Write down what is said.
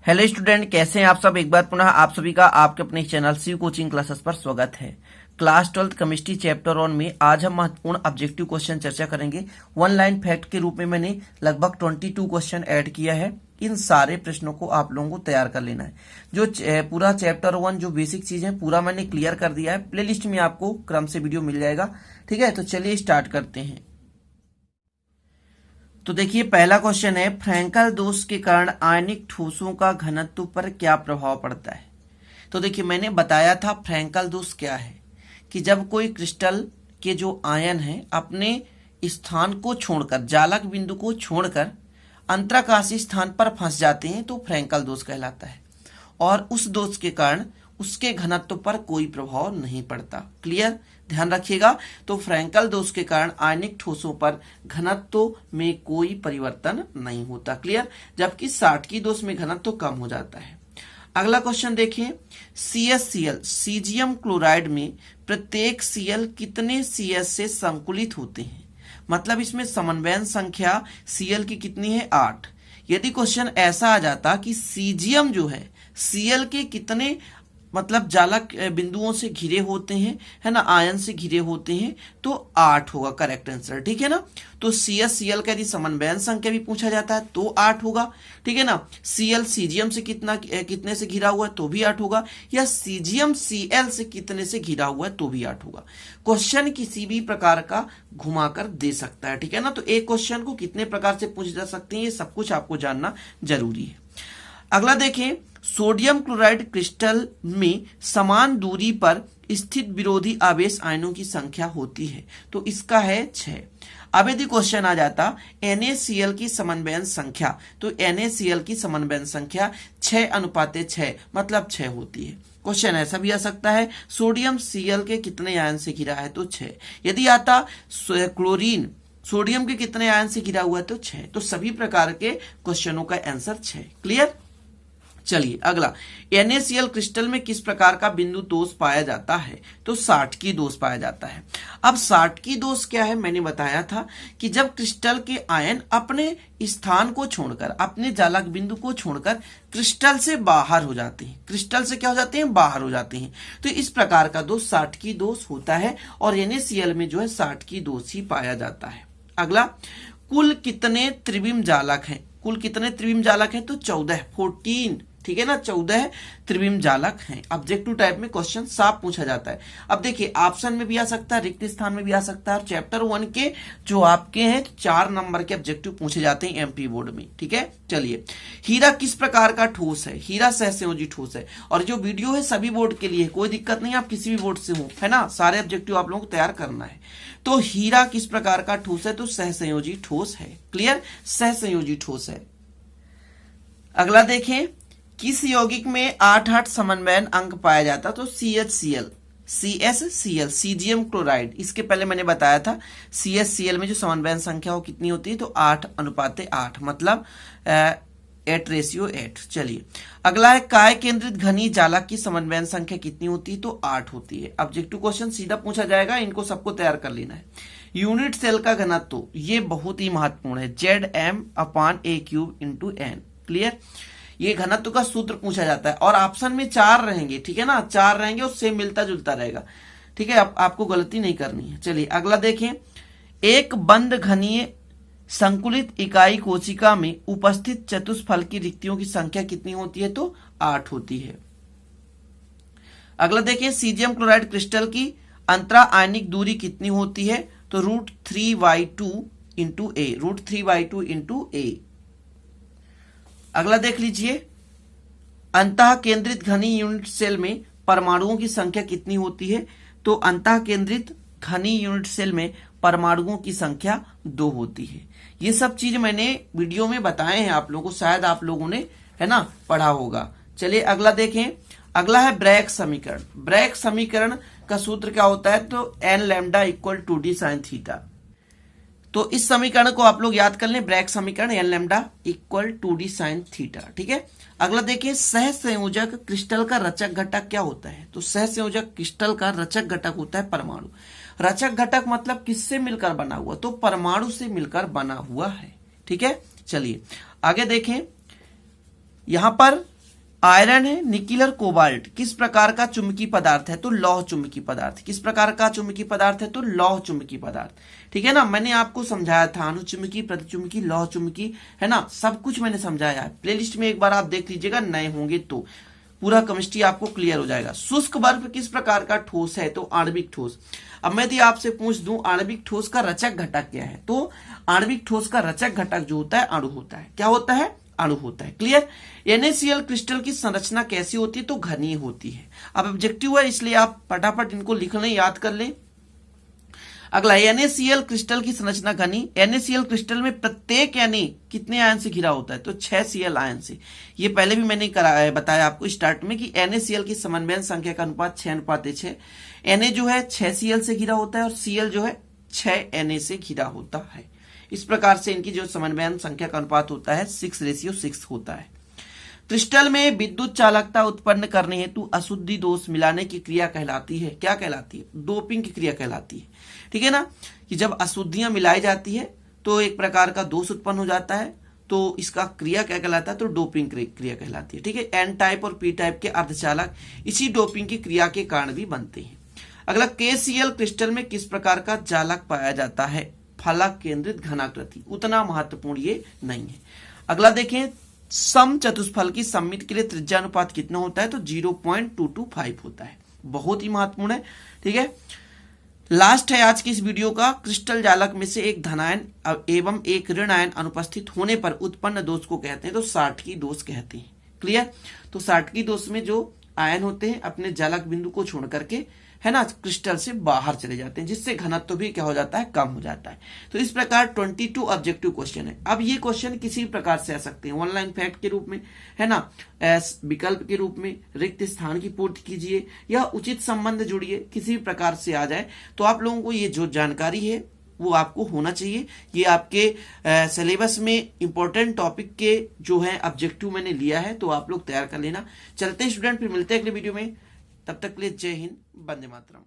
Hello student, कैसे हैं आप सब। एक बार पुनः आप सभी का आपके अपने चैनल शिव कोचिंग क्लासेस पर स्वागत है। क्लास 12 केमिस्ट्री चैप्टर 1 में आज हम महत्वपूर्ण ऑब्जेक्टिव क्वेश्चन चर्चा करेंगे। वन लाइन फैक्ट के रूप में मैंने लगभग 22 क्वेश्चन ऐड किया है। इन सारे प्रश्नों को आप लोगों को तैयार कर लेना है। जो पूरा चैप्टर 1 जो बेसिक चीज है पूरा मैंने क्लियर कर दिया है। प्लेलिस्ट में आपको क्रम से वीडियो मिल जाएगा। ठीक है, तो चलिए स्टार्ट करते हैं। तो देखिए, पहला क्वेश्चन है, फ्रैंकल दोष के कारण आयनिक ठोसों का घनत्व पर क्या प्रभाव पड़ता है। तो देखिए, मैंने बताया था फ्रैंकल दोष क्या है कि जब कोई क्रिस्टल के जो आयन है अपने स्थान को छोड़कर, जालक बिंदु को छोड़कर अंतराकाशीय स्थान पर फंस जाते हैं तो फ्रैंकल दोष कहलाता है, और उस दोष के कारण उसके घनत्व पर कोई प्रभाव नहीं पड़ता। क्लियर, ध्यान रखिएगा। तो फ्रैंकल दोष के कारण आयनिक ठोसों पर घनत्व में कोई परिवर्तन नहीं होता। क्लियर, जबकि साटकी दोष में घनत्व कम हो जाता है। अगला क्वेश्चन देखिए, CaCl सीजियम क्लोराइड में प्रत्येक Cl कितने CS से संकुलित होते हैं। मतलब इसमें समन्वयन संख्या Cl की कितनी है, 8। यदि क्वेश्चन ऐसा आ जाता कि सीजियम जो है Cl के कितने मतलब जालक बिंदुओं से घिरे होते हैं, है ना, आयन से घिरे होते हैं, तो 8 होगा करेक्ट आंसर। ठीक है ना। तो CaCl का यदि समन्वयन संख्या भी पूछा जाता है तो 8 होगा। ठीक है ना। Cl सीजियम से कितने से घिरा हुआ है तो भी 8 होगा, या सीजियम Cl से कितने से घिरा हुआ है तो भी 8 होगा। क्वेश्चन किसी भी प्रकार का घुमाकर दे सकता है। ठीक है ना। तो एक क्वेश्चन को कितने प्रकार से पूछे जा सकते हैं, ये सब कुछ आपको जानना जरूरी है। अगला देखें, सोडियम क्लोराइड क्रिस्टल में समान दूरी पर स्थित विरोधी आवेश आयनों की संख्या होती है, तो इसका है 6। अब यदि क्वेश्चन आ जाता NaCl की समन्वयन संख्या, तो NaCl की समन्वयन संख्या 6:6 मतलब 6 होती है। क्वेश्चन ऐसा भी आ सकता है, सोडियम Cl के कितने आयन से घिरा है, तो 6। यदि आता क्लोरीन सोडियम के कितने आयन से घिरा हुआ है, तो 6। तो सभी प्रकार के क्वेश्चनों का आंसर 6। क्लियर। चलिए अगला, NaCl क्रिस्टल में किस प्रकार का बिंदु दोष पाया जाता है, तो साटकी दोष पाया जाता है। अब साटकी दोष क्या है, मैंने बताया था कि जब क्रिस्टल के आयन अपने स्थान को छोड़कर, अपने जालक बिंदु को छोड़कर क्रिस्टल से बाहर हो जाते हैं, क्रिस्टल से क्या हो जाते हैं, बाहर हो जाते हैं, तो इस प्रकार का दोष साटकी दोष होता है, और NaCl में जो है साटकी दोष ही पाया जाता है। अगला, कुल कितने त्रिविम जालक हैं, कुल कितने त्रिविम जालक हैं, तो 14। ठीक है ना, 14 त्रिविम जालक हैं। ऑब्जेक्टिव टाइप में क्वेश्चन साफ पूछा जाता है। अब देखिए, ऑप्शन में भी आ सकता है, रिक्त स्थान में भी आ सकता है, और चैप्टर 1 के जो आपके हैं 4 नंबर के ऑब्जेक्टिव पूछे जाते हैं MP बोर्ड में। ठीक है। चलिए, हीरा किस प्रकार का ठोस है, हीरा सहसंयोजी ठोस है, और जो वीडियो है सभी बोर्ड के लिए, कोई दिक्कत नहीं, आप किसी भी बोर्ड से हो, है ना, सारे ऑब्जेक्टिव आप लोगों को तैयार करना है। तो हीरा किस प्रकार का ठोस है, तो सहसंयोजी ठोस है। क्लियर, सहसंयोजी ठोस है। अगला देखें, किस यौगिक में 8 समन्वयन अंक पाया जाता, तो CaCl सीजियम क्लोराइड। इसके पहले मैंने बताया था CaCl में जो समन्वयन संख्या वो कितनी होती है, तो 8:8 मतलब 8:8। चलिए अगला है, काय केंद्रित घनी जालक की समन्वयन संख्या कितनी होती है, तो 8 होती है। ऑब्जेक्टिव क्वेश्चन सीधा पूछा जाएगा, इनको सबको तैयार कर लेना है। यूनिट सेल का घनत्व, ये बहुत ही महत्वपूर्ण है, Zm/A³ N। क्लियर, ये घनत्व का सूत्र पूछा जाता है, और ऑप्शन में 4 रहेंगे। ठीक है ना, 4 रहेंगे, उससे मिलता जुलता रहेगा। ठीक है, आपको गलती नहीं करनी है। चलिए अगला देखें, एक बंद घनीय संकुलित इकाई कोशिका में उपस्थित चतुष्फल की रिक्तियों की संख्या कितनी होती है, तो 8 होती है। अगला देखें, सीजियम क्लोराइड क्रिस्टल की अंतरा आयनिक दूरी कितनी होती है, तो √3/2 × A, √3/2 × A। अगला देख लीजिए, अंतः केंद्रित घनी यूनिट सेल में परमाणुओं की संख्या कितनी होती है, तो अंतः केंद्रित घनी यूनिट सेल में परमाणुओं की संख्या 2 होती है। ये सब चीज मैंने वीडियो में बताए हैं आप लोगों को, शायद आप लोगों ने, है ना, पढ़ा होगा। चलिए अगला देखें, अगला है ब्रैग समीकरण। ब्रैग समीकरण का सूत्र क्या होता है, तो n λ = 2d sin θ। तो इस समीकरण को आप लोग याद कर लें, ब्रैग समीकरण n λ = 2d sin θ। ठीक है। अगला देखिए, सहसंयोजक क्रिस्टल का रचक घटक क्या होता है, तो सहसंयोजक क्रिस्टल का रचक घटक होता है परमाणु। रचक घटक मतलब किससे मिलकर बना हुआ, तो परमाणु से मिलकर बना हुआ है। ठीक है। चलिए आगे देखें, यहां पर आयरन है, निकिल और कोबाल्ट किस प्रकार का चुंबकीय पदार्थ है? तो लौह चुंबकीय पदार्थ। किस प्रकार का चुंबकीय पदार्थ है? तो लौह चुंबकीय पदार्थ। ठीक है ना, मैंने आपको समझाया था अनुचुंबकीय, प्रतिचुंबकीय, लौह चुंबकीय, है ना, सब कुछ मैंने समझाया है। प्लेलिस्ट में एक बार आप देख लीजिएगा, नए होंगे तो पूरा केमिस्ट्री आपको क्लियर हो जाएगा। शुष्क बर्फ किस प्रकार का ठोस है? तो आणविक ठोस। अब मैं यदि आपसे पूछ दूं आणविक ठोस का रचक घटक क्या है? तो आणविक ठोस का रचक घटक जो होता है अणु होता है। क्या होता है? अणु होता है। क्लियर। NaCl क्रिस्टल की संरचना कैसी होती है? तो घनीय होती है। अब ऑब्जेक्टिव है इसलिए आप फटाफट इनको लिख लें, याद कर लें। अगला NaCl क्रिस्टल की संरचना घनी। NaCl क्रिस्टल में प्रत्येक Na कितने आयन से घिरा होता है? तो 6 Cl आयन से। ये पहले भी मैंने बताया आपको स्टार्ट में कि NaCl की समन्वयन संख्या का अनुपात 6:6। Na जो है 6 Cl से घिरा होता है और Cl जो है 6 Na से घिरा होता है। इस प्रकार से इनकी जो समन्वयन संख्या का अनुपात होता है 6:6 होता है। क्रिस्टल में विद्युत चालकता उत्पन्न करने हेतु अशुद्धि दोष मिलाने की क्रिया कहलाती है। क्या कहलाती है? डोपिंग की क्रिया कहलाती है। ठीक है ना, कि जब अशुद्धियां मिलाई जाती है तो एक प्रकार का दोष उत्पन्न हो जाता है, तो इसका क्रिया क्या कहलाता है? तो डोपिंग क्रिया कहलाती है। ठीक है, N टाइप और P टाइप के अर्धचालक इसी डोपिंग की क्रिया के कारण भी बनते हैं। अगला KCl क्रिस्टल में किस प्रकार का जालक पाया जाता है? फलक केंद्रित घनाकृति। उतना महत्वपूर्ण ये नहीं है। अगला देखें, सम चतुष्फल की सममिति के लिए त्रिज्या अनुपात कितना होता है? तो 0.225 होता है। बहुत ही महत्वपूर्ण है। ठीक है, लास्ट है आज की इस वीडियो का। क्रिस्टल जालक में से एक धनायन एवं एक ऋण आयन अनुपस्थित होने पर उत्पन्न दोष को कहते हैं तो साटकी दोष कहते हैं। क्लियर। तो साटकी दोष में जो आयन होते हैं अपने जालक बिंदु को छोड़ करके, है ना, क्रिस्टल से बाहर चले जाते हैं, जिससे घनत्व भी क्या हो जाता है? कम हो जाता है। तो इस प्रकार 22 ऑब्जेक्टिव क्वेश्चन है। अब ये क्वेश्चन किसी प्रकार से आ सकते हैं, ऑनलाइन फैक्ट के रूप में, है ना, विकल्प के रूप में, रिक्त स्थान की पूर्ति कीजिए या उचित संबंध जोड़िए, किसी भी प्रकार से आ जाए तो आप लोगों को ये जो जानकारी है वो आपको होना चाहिए। ये आपके सिलेबस में इंपॉर्टेंट टॉपिक के जो है ऑब्जेक्टिव मैंने लिया है, तो आप लोग तैयार कर लेना। चलते हैं स्टूडेंट, फिर मिलते हैं अगले वीडियो में। तब तक के लिए जय हिंद, वंदे मातरम।